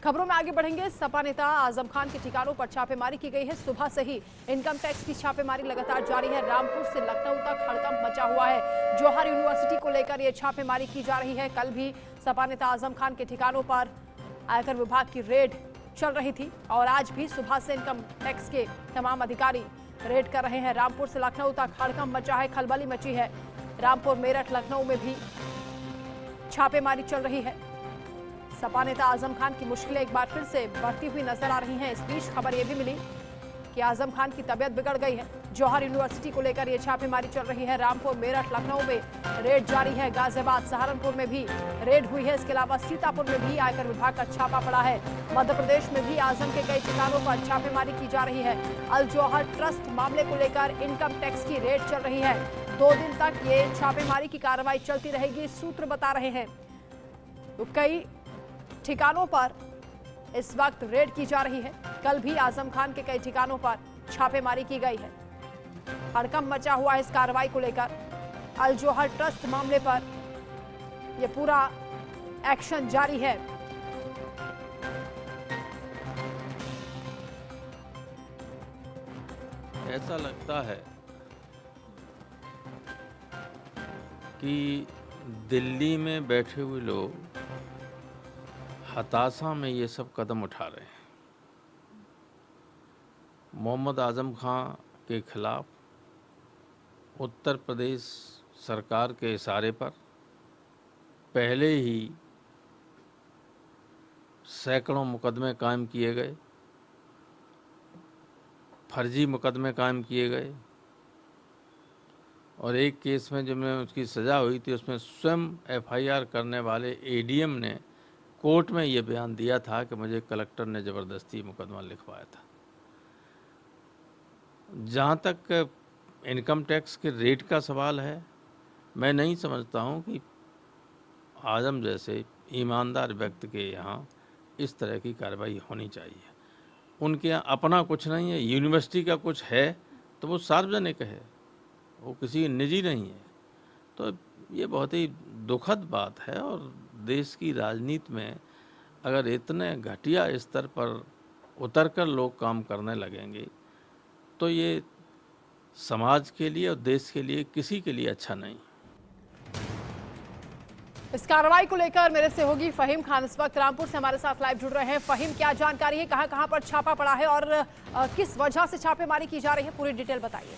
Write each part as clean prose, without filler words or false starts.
खबरों में आगे बढ़ेंगे। सपा नेता आजम खान के ठिकानों पर छापेमारी की गई है। सुबह से ही इनकम टैक्स की छापेमारी लगातार जारी है। रामपुर से लखनऊ तक हड़कंप मचा हुआ है। जौहर यूनिवर्सिटी को लेकर यह छापेमारी की जा रही है। कल भी सपा नेता आजम खान के ठिकानों पर आयकर विभाग की रेड चल रही थी और आज भी सुबह से इनकम टैक्स के तमाम अधिकारी रेड कर रहे हैं। रामपुर से लखनऊ तक हड़कंप मचा है, खलबली मची है। रामपुर, मेरठ, लखनऊ में भी छापेमारी चल रही है। सपा नेता आजम खान की मुश्किलें एक बार फिर से बढ़ती हुई नजर आ रही हैं। इस बीच खबर यह भी मिली कि आजम खान की तबीयत बिगड़ गई है। जौहर यूनिवर्सिटी को लेकर यह छापेमारी चल रही है। रामपुर, मेरठ, लखनऊ में रेड जारी है। गाजियाबाद, सहारनपुर में भी रेड हुई है। इसके अलावा सीतापुर में भी आयकर विभाग का छापा पड़ा है। मध्य प्रदेश में भी आजम के कई ठिकानों पर छापेमारी की जा रही है। अल जौहर ट्रस्ट मामले को लेकर इनकम टैक्स की रेड चल रही है। 2 दिन तक ये छापेमारी की कार्रवाई चलती रहेगी, सूत्र बता रहे हैं। तो कई ठिकानों पर इस वक्त रेड की जा रही है। कल भी आजम खान के कई ठिकानों पर छापेमारी की गई है। हड़कंप मचा हुआ है इस कार्रवाई को लेकर। अल जौहर ट्रस्ट मामले पर यह पूरा एक्शन जारी है। ऐसा लगता है कि दिल्ली में बैठे हुए लोग हताशा में ये सब कदम उठा रहे हैं। मोहम्मद आजम खान के खिलाफ उत्तर प्रदेश सरकार के इशारे पर पहले ही सैकड़ों मुकदमे कायम किए गए, फर्जी मुकदमे कायम किए गए और एक केस में जब उसकी सज़ा हुई थी उसमें स्वयं एफआईआर करने वाले एडीएम ने कोर्ट में ये बयान दिया था कि मुझे कलेक्टर ने ज़बरदस्ती मुकदमा लिखवाया था। जहाँ तक इनकम टैक्स के रेट का सवाल है, मैं नहीं समझता हूँ कि आजम जैसे ईमानदार व्यक्ति के यहाँ इस तरह की कार्रवाई होनी चाहिए। उनके यहाँ अपना कुछ नहीं है, यूनिवर्सिटी का कुछ है तो वो सार्वजनिक है, वो किसी निजी नहीं है। तो ये बहुत ही दुखद बात है और देश की राजनीति में अगर इतने घटिया स्तर पर उतरकर लोग काम करने लगेंगे तो ये समाज के लिए और देश के लिए किसी के लिए अच्छा नहीं। इस कार्रवाई को लेकर मेरे सहयोगी फहीम खान इस वक्त रामपुर से हमारे साथ लाइव जुड़ रहे हैं। फहीम, क्या जानकारी है, कहां कहां पर छापा पड़ा है और किस वजह से छापेमारी की जा रही है, पूरी डिटेल बताइए।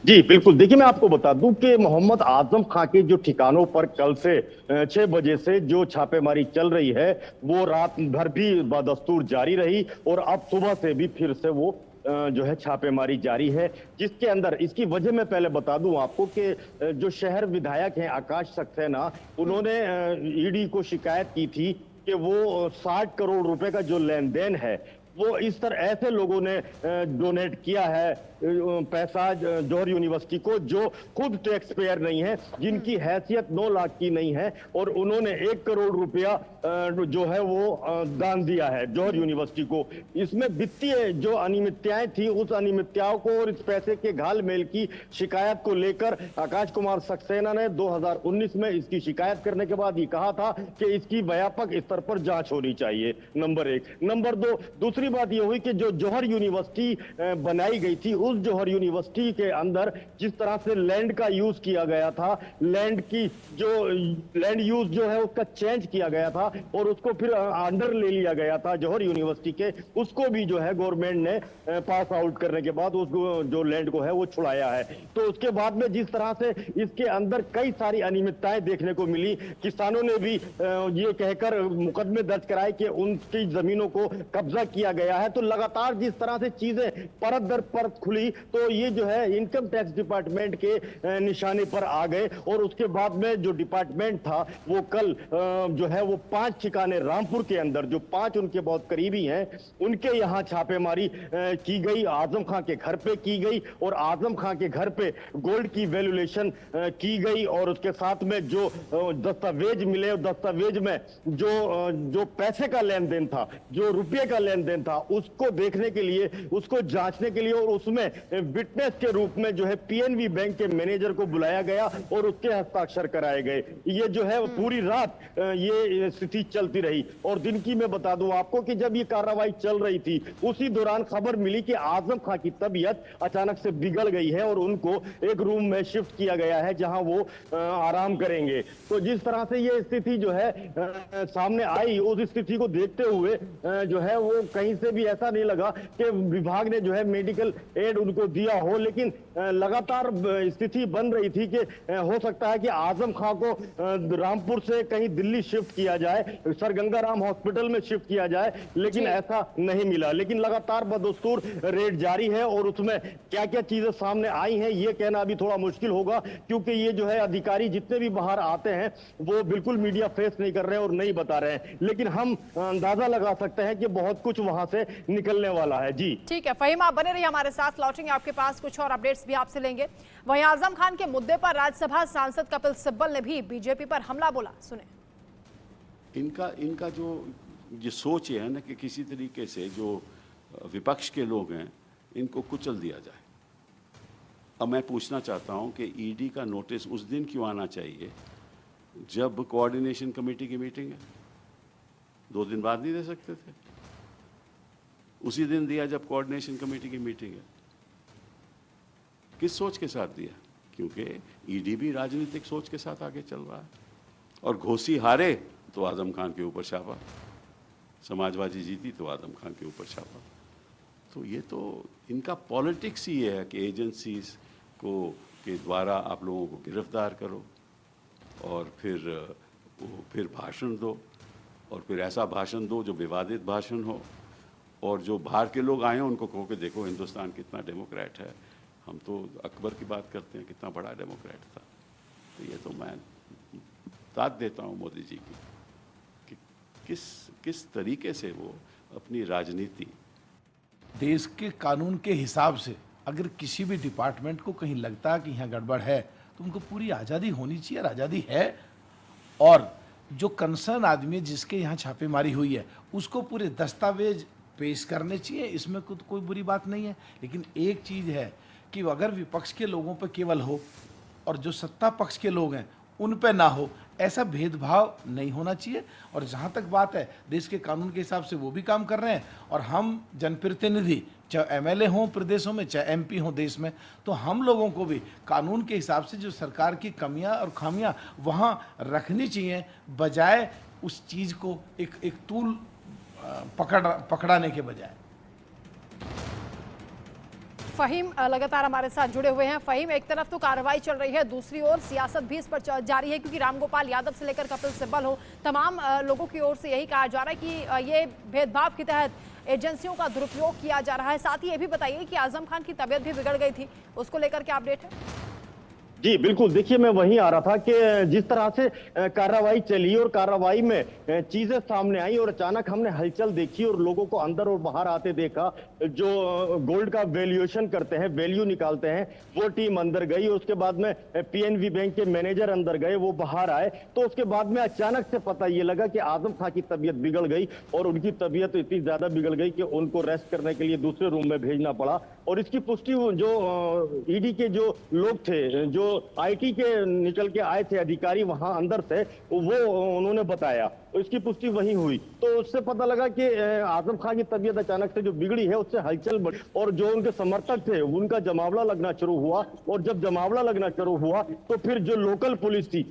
जी बिल्कुल, देखिए मैं आपको बता दूं कि मोहम्मद आजम खान के जो ठिकानों पर कल से 6 बजे से जो छापेमारी चल रही है वो रात भर भी बदस्तूर जारी रही और अब सुबह से भी फिर से वो जो है छापेमारी जारी है, जिसके अंदर इसकी वजह मैं पहले बता दूं आपको कि जो शहर विधायक हैं आकाश सक्सेना, उन्होंने ईडी को शिकायत की थी कि वो 60 करोड़ रुपए का जो लेन देन है वो इस तरह ऐसे लोगों ने डोनेट किया है पैसा जौहर यूनिवर्सिटी को जो खुद टैक्स पेयर नहीं है, जिनकी हैसियत 9 लाख की नहीं है और उन्होंने 1 करोड़ रुपया जो है वो दान दिया है जौहर यूनिवर्सिटी को। इसमें वित्तीय जो अनियमितताएं थी उस अनियमितताओं को और इस पैसे के घालमेल की शिकायत को लेकर आकाश कुमार सक्सेना ने 2019 में इसकी शिकायत करने के बाद ये कहा था कि इसकी व्यापक स्तर पर जांच होनी चाहिए, नंबर 1। नंबर 2, दूसरी बात यह हुई कि जो जौहर यूनिवर्सिटी बनाई गई थी उस जौहर यूनिवर्सिटी के अंदर जिस तरह से लैंड का यूज किया गया था, लैंड की जो लैंड यूज जो है उसका चेंज किया गया था और उसको फिर अंडर ले लिया गया था जौहर यूनिवर्सिटी के, उसको भी जो है गवर्नमेंट ने पास आउट करने के बाद उसको जो लैंड को है वो छुड़ाया है। तो उसके बाद में जिस तरह से इसके अंदर कई सारी अनियमितताएं देखने को मिली, किसानों ने भी ये कहकर मुकदमे दर्ज कराए कि उनकी जमीनों को कब्जा किया गया है। तो लगातार जिस तरह से चीजें परत दर परत खुली तो ये जो है इनकम टैक्स डिपार्टमेंट के निशाने पर आ गए और उसके बाद में जो डिपार्टमेंट था वो कल जो है वो 5 ठिकाने रामपुर के अंदर जो 5 उनके बहुत करीबी हैं उनके यहाँ छापेमारी की गई, आजम खान के घर पे की गई और आजम खान के घर पे गोल्ड की वैल्यूएशन की गई और उसके साथ में जो दस्तावेज मिले, दस्तावेज में जो पैसे का लेन देन था, जो रुपये का लेन देन था, उसको देखने के लिए, उसको जांचने के लिए और उसमें उसमें विटनेस के रूप में जो है पीएनबी बैंक के मैनेजर को बुलाया गया और उसके हस्ताक्षर कराए गए। ये जो है पूरी रात ये स्थिति चलती रही। और दिन की मैं बता दूं आपको कि जब ये कार्रवाई चल रही थी उसी दौरान खबर मिली कि आजम खां की तबीयत अचानक से बिगड़ गई है और उनको एक रूम में शिफ्ट किया गया है जहां वो आराम करेंगे। तो जिस तरह से ये स्थिति जो है सामने आई, उस स्थिति को देखते हुए जो है वो कहीं से भी ऐसा नहीं लगा कि विभाग ने जो है मेडिकल एड उनको दिया हो, लेकिन लगातार स्थिति बन रही थी कि हो सकता है कि आजम खां को रामपुर से कहीं दिल्ली शिफ्ट किया जाए, सर गंगाराम हॉस्पिटल में शिफ्ट किया जाए, लेकिन ऐसा नहीं मिला। लेकिन लगातार बदस्तूर रेड जारी है और उसमें क्या क्या चीजें सामने आई हैं ये कहना अभी थोड़ा मुश्किल होगा, क्योंकि ये जो है अधिकारी जितने भी बाहर आते हैं वो बिल्कुल मीडिया फेस नहीं कर रहे हैं और नहीं बता रहे हैं, लेकिन हम अंदाजा लगा सकते हैं कि बहुत कुछ वहां से निकलने वाला है। जी ठीक है फहीम, आप बने रहिए हमारे साथ, लौटेंगे आपके पास, कुछ और अपडेट्स भी आपसे लेंगे। वहीं आजम खान के मुद्दे पर राज्यसभा सांसद कपिल सिब्बल ने भी बीजेपी पर हमला बोला, सुने। इनका जो ये सोच है ना कि किसी तरीके से जो विपक्ष के लोग हैं इनको कुचल दिया जाए। अब मैं पूछना चाहता हूं कि ईडी का नोटिस उस दिन क्यों आना चाहिए जब कोऑर्डिनेशन कमेटी की मीटिंग है? 2 दिन बाद नहीं दे सकते थे? उसी दिन दिया जब कोऑर्डिनेशन कमेटी की मीटिंग है। किस सोच के साथ दिया? क्योंकि ईडी भी राजनीतिक सोच के साथ आगे चल रहा है। और घोसी हारे तो आजम खान के ऊपर छापा, समाजवादी जीती तो आजम खान के ऊपर छापा। तो ये तो इनका पॉलिटिक्स ही है कि एजेंसीज को के द्वारा आप लोगों को गिरफ्तार करो और फिर भाषण दो, और फिर ऐसा भाषण दो जो विवादित भाषण हो, और जो बाहर के लोग आए हैं उनको कहो कि देखो हिंदुस्तान कितना डेमोक्रेट है। हम तो अकबर की बात करते हैं, कितना बड़ा डेमोक्रेट था। तो ये तो मैं साथ देता हूँ मोदी जी की कि किस तरीके से वो अपनी राजनीति, देश के कानून के हिसाब से अगर किसी भी डिपार्टमेंट को कहीं लगता है कि यहाँ गड़बड़ है तो उनको पूरी आज़ादी होनी चाहिए, और आज़ादी है। और जो कंसर्न आदमी है जिसके यहाँ छापेमारी हुई है उसको पूरे दस्तावेज पेश करने चाहिए, इसमें कोई बुरी बात नहीं है। लेकिन एक चीज़ है कि अगर विपक्ष के लोगों पर केवल हो और जो सत्ता पक्ष के लोग हैं उन पे ना हो, ऐसा भेदभाव नहीं होना चाहिए। और जहाँ तक बात है देश के कानून के हिसाब से वो भी काम कर रहे हैं, और हम जनप्रतिनिधि चाहे एमएलए हों प्रदेशों में चाहे एमपी हों देश में, तो हम लोगों को भी कानून के हिसाब से जो सरकार की कमियां और खामियां वहाँ रखनी चाहिए, बजाय उस चीज़ को एक तूल पकड़ाने के बजाय। फहीम लगातार हमारे साथ जुड़े हुए हैं। फहीम, एक तरफ तो कार्रवाई चल रही है, दूसरी ओर सियासत भी इस पर जारी है, क्योंकि रामगोपाल यादव से लेकर कपिल सिब्बल हो, तमाम लोगों की ओर से यही कहा जा रहा है कि ये भेदभाव के तहत एजेंसियों का दुरुपयोग किया जा रहा है। साथ ही ये भी बताइए कि आजम खान की तबीयत भी बिगड़ गई थी, उसको लेकर क्या अपडेट है? जी बिल्कुल, देखिए मैं वहीं आ रहा था कि जिस तरह से कार्रवाई चली और कार्रवाई में चीजें सामने आई और अचानक हमने हलचल देखी और लोगों को अंदर और बाहर आते देखा। जो गोल्ड का वैल्यूएशन करते हैं, वैल्यू निकालते हैं, वो टीम अंदर गई। उसके बाद में पीएनबी बैंक के मैनेजर अंदर गए, वो बाहर आए। तो उसके बाद में अचानक से पता ये लगा कि आजम खां की तबीयत बिगड़ गई, और उनकी तबीयत इतनी ज्यादा बिगड़ गई कि उनको रेस्ट करने के लिए दूसरे रूम में भेजना पड़ा। और इसकी पुष्टि जो ईडी के जो लोग थे, जो आईटी के निकल के आए थे अधिकारी वहां अंदर से, वो उन्होंने बताया, तो इसकी पुष्टि वही हुई। तो उससे पता लगा कि आजम खान की तबीयत अचानक से जो बिगड़ी है उससे हलचल बढ़ी, और जो उनके समर्थक थे उनका जमावड़ा लगना शुरू हुआ। और जब जमावड़ा लगना शुरू हुआ तो फिर जो लोकल पुलिस थी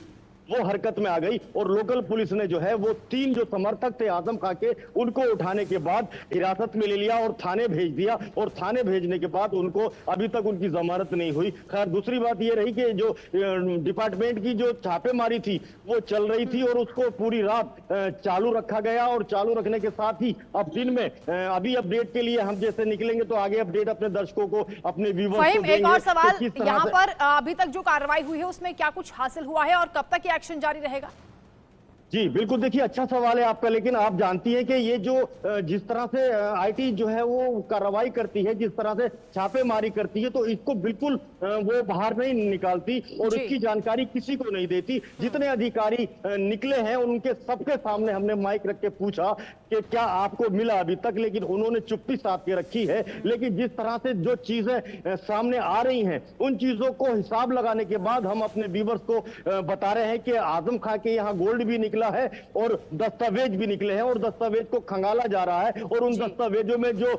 वो हरकत में आ गई, और लोकल पुलिस ने जो है वो 3 जो समर्थक थे आजम खां के, उनको उठाने के बाद हिरासत में ले लिया और थाने भेज दिया। और थाने भेजने के बाद उनको अभी तक उनकी जमानत नहीं हुई। खैर दूसरी बात ये रही कि जो डिपार्टमेंट की जो छापेमारी थी वो चल रही थी और उसको पूरी रात चालू रखा गया। और चालू रखने के साथ ही अब दिन में अभी अपडेट के लिए हम जैसे निकलेंगे तो आगे अपडेट अपने दर्शकों को, अपने व्यूअर्स को देंगे। एक और सवाल यहाँ पर, अभी तक जो कार्रवाई हुई है उसमें क्या कुछ हासिल हुआ है और कब तक एक्शन जारी रहेगा? जी बिल्कुल, देखिए अच्छा सवाल है आपका, लेकिन आप जानती हैं कि ये जो जिस तरह से आईटी जो है वो कार्रवाई करती है, जिस तरह से छापेमारी करती है, तो इसको बिल्कुल वो बाहर नहीं निकालती और जी। उसकी जानकारी किसी को नहीं देती। जितने अधिकारी निकले हैं उनके सबके सामने हमने माइक रख के पूछा कि क्या आपको मिला अभी तक, लेकिन उन्होंने चुप्पी साध के रखी है। लेकिन जिस तरह से जो चीजें सामने आ रही हैं, उन चीजों को हिसाब लगाने के बाद हम अपने व्यूअर्स को बता रहे हैं कि आजम खां के यहाँ गोल्ड भी निकला है और दस्तावेज भी निकले हैं और दस्तावेज को खंगाला जा रहा है और उन दस्तावेजों में जो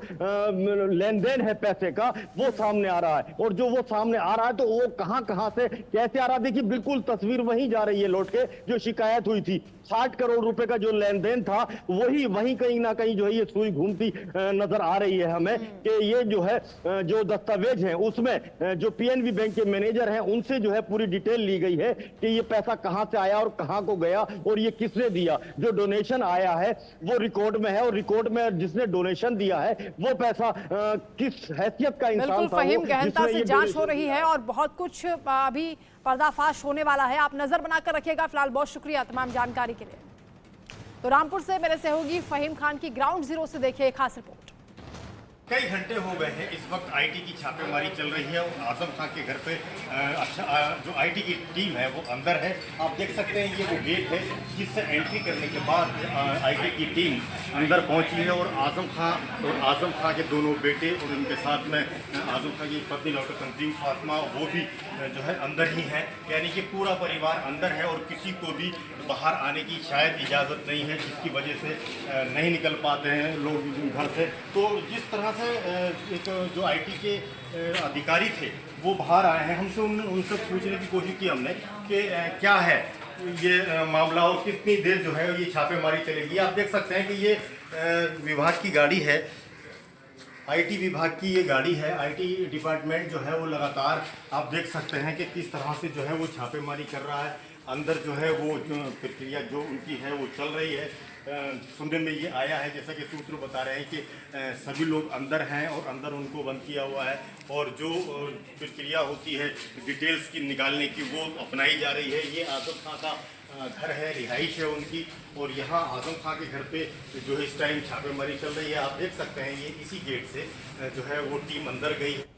लेन देन है पैसे का वो सामने आ रहा है। और जो वो सामने आ रहा है तो वो कहां से कैसे आ रहा है, देखिए बिल्कुल तस्वीर वहीं जा रही है लौट के जो शिकायत हुई थी। 60 करोड़ रुपए का जो लेन देन था वहीं कहीं ना कहीं जो है ये सुई घूमती नजर आ रही है हमें कि ये जो है जो दस्तावेज है उसमें जो पीएनबी बैंक के मैनेजर हैं उनसे जो है पूरी डिटेल ली गई है कि ये पैसा कहां से आया और कहां को गया और ये किसने दिया। जो डोनेशन आया है वो रिकॉर्ड में है और रिकॉर्ड में जिसने डोनेशन दिया है वो पैसा किस हैसियत का इंसान बिल्कुल था फहीम, वो गहनता जिसने से ये जांच हो donation रही है और बहुत कुछ अभी पर्दाफाश होने वाला है। आप नजर बनाकर रखिएगा। फिलहाल बहुत शुक्रिया तमाम जानकारी के लिए। तो रामपुर से मेरे सहयोगी फहीम खान की ग्राउंड जीरो से देखिए खास रिपोर्ट। कई घंटे हो गए हैं इस वक्त आईटी की छापेमारी चल रही है और आजम खां के घर पे जो आईटी की टीम है वो अंदर है। आप देख सकते हैं ये वो गेट है जिससे एंट्री करने के बाद आईटी की टीम अंदर पहुंची है और आजम खां के दोनों बेटे और उनके साथ में आजम खां की पत्नी डॉक्टर तंजीम फातिमा वो भी जो है अंदर ही है। यानी कि पूरा परिवार अंदर है और किसी को भी बाहर आने की शायद इजाज़त नहीं है, जिसकी वजह से नहीं निकल पाते हैं लोग घर से। तो जिस तरह से एक जो आईटी के अधिकारी थे वो बाहर आए हैं, हमसे उनसे पूछने की कोशिश की हमने कि क्या है ये मामला और कितनी देर जो है ये छापेमारी चलेगी। आप देख सकते हैं कि ये विभाग की गाड़ी है, आईटी विभाग की ये गाड़ी है। आईटी डिपार्टमेंट जो है वो लगातार आप देख सकते हैं कि किस तरह से जो है वो छापेमारी कर रहा है। अंदर जो है वो जो प्रक्रिया जो उनकी है वो चल रही है। सुनने में ये आया है जैसा कि सूत्र बता रहे हैं कि सभी लोग अंदर हैं और अंदर उनको बंद किया हुआ है और जो प्रक्रिया होती है डिटेल्स की निकालने की वो अपनाई जा रही है। ये आजम खां का घर है, रिहाइश है उनकी और यहाँ आजम खां के घर पे जो है इस टाइम छापेमारी चल रही है। आप देख सकते हैं ये इसी गेट से जो है वो टीम अंदर गई है।